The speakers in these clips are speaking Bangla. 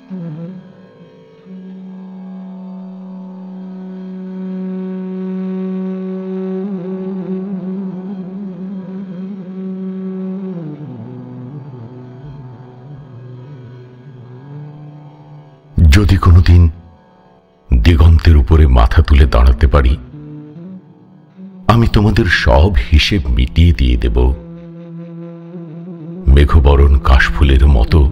যদি কোনোদিন দিগন্তের উপরে মাথা তুলে দাঁড়াতে পারি, আমি তোমাদের সব হিসেব মিটিয়ে দিয়ে দেব। মেঘবরণ কাশফুলের মতো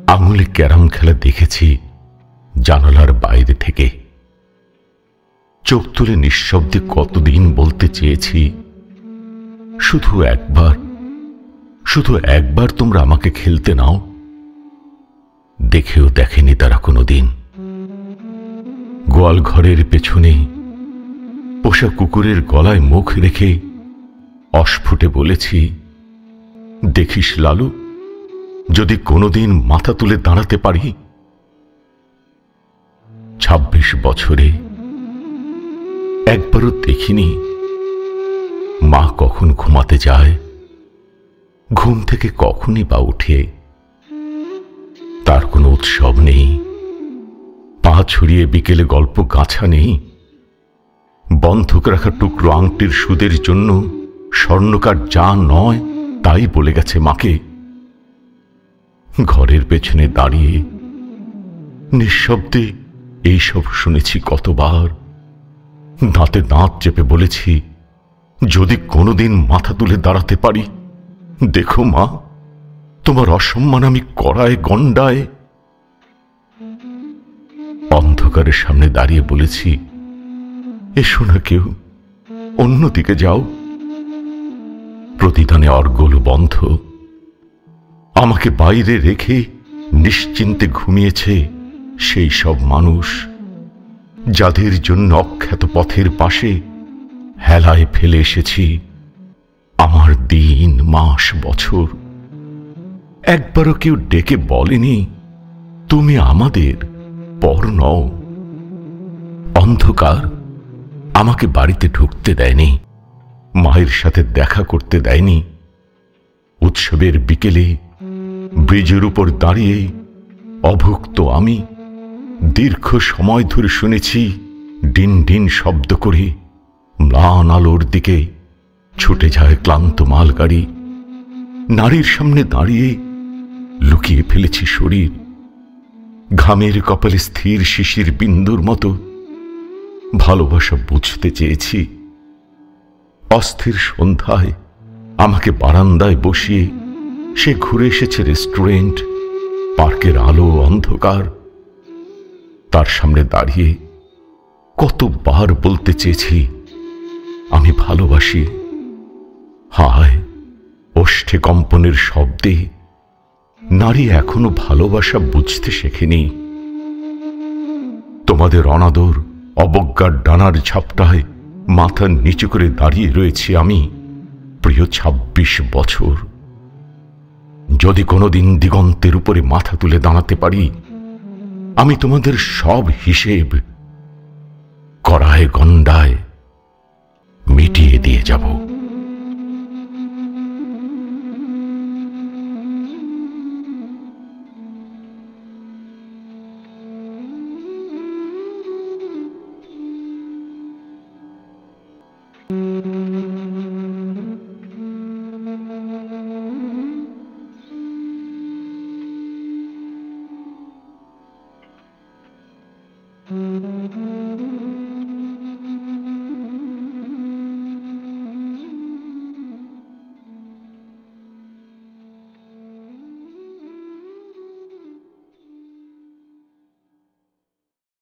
আঙুলে ক্যারাম খেলা দেখেছি জানালার বাইরে থেকে। চোখ তুলে নিঃশব্দে কতদিন বলতে চেয়েছি, শুধু একবার তোমরা আমাকে খেলতে নাও। দেখেও দেখেনি তারা কোনোদিন। গোয়াল ঘরের পেছনে পোষা কুকুরের গলায় মুখ রেখে অস্ফুটে বলেছি, দেখিস লালু, যদি কোনোদিন মাথা তুলে দাঁড়াতে পারি। 26 বছরে একবারও দেখিনি মা কখন ঘুমাতে যায়, ঘুম থেকে কখনই বা উঠে। তার কোনো উৎসব নেই, পা ছড়িয়ে বিকেলে গল্প গাছা নেই। বন্ধক রাখা টুকরো আংটির সুদের জন্য স্বর্ণকার যা নয় তাই বলে গেছে মাকে। ঘরের পেছনে দাঁড়িয়ে নিঃশব্দে এইসব শুনেছি কতবার। দাঁতে দাঁত চেপে বলেছি, যদি কোনোদিন মাথা তুলে দাঁড়াতে পারি। দেখো মা, তোমার অসম্মান আমি করায় গণ্ডায়। অন্ধকারের সামনে দাঁড়িয়ে বলেছি, এসো না কেউ, অন্যদিকে যাও। প্রতিদানে অর্গল বন্ধ। আমাকে বাইরে রেখে নিশ্চিন্তে ঘুমিয়েছে সেই সব মানুষ যাদের জন্য অখ্যাত পথের পাশে হেলায় ফেলে এসেছি আমার দিন, মাস, বছর। একবারও কেউ ডেকে বলেনি, তুমি আমাদের পর নও। অন্ধকার আমাকে বাড়িতে ঢুকতে দেয়নি, মায়ের সাথে দেখা করতে দেয়নি। উৎসবের বিকেলে ব্রিজের উপর দাঁড়িয়ে অভুক্ত আমি দীর্ঘ সময় ধরে শুনেছি ডিন ডিন শব্দ করে ম্লান আলোর দিকে ছুটে যায় ক্লান্ত মালগাড়ি। নারীর সামনে দাঁড়িয়ে লুকিয়ে ফেলেছি শরীর, ঘামের কপালে স্থির শিশির বিন্দুর মতো। ভালোবাসা বুঝতে চেয়েছি। অস্থির সন্ধ্যায় আমাকে বারান্দায় বসিয়ে সে ঘুরে এসেছে রেস্টুরেন্ট, পার্কের আলো, অন্ধকার। তার সামনে দাঁড়িয়ে কতবার বলতে চেয়েছি, আমি ভালোবাসি। হায়, ওষ্ঠে কম্পনের শব্দে নারী এখনো ভালোবাসা বুঝতে শেখেনি। তোমাদের অনাদর, অবজ্ঞার ডানার ঝাপটায় মাথা নিচু করে দাঁড়িয়ে রয়েছি আমি, প্রিয় 26 বছর। যদি কোনোদিন দিগন্তের উপরে মাথা তুলে দাঁড়াতে পারি, আমি তোমাদের সব হিসেব কড়ায় গণ্ডায় মিটিয়ে দিয়ে যাব। Mm-hmm.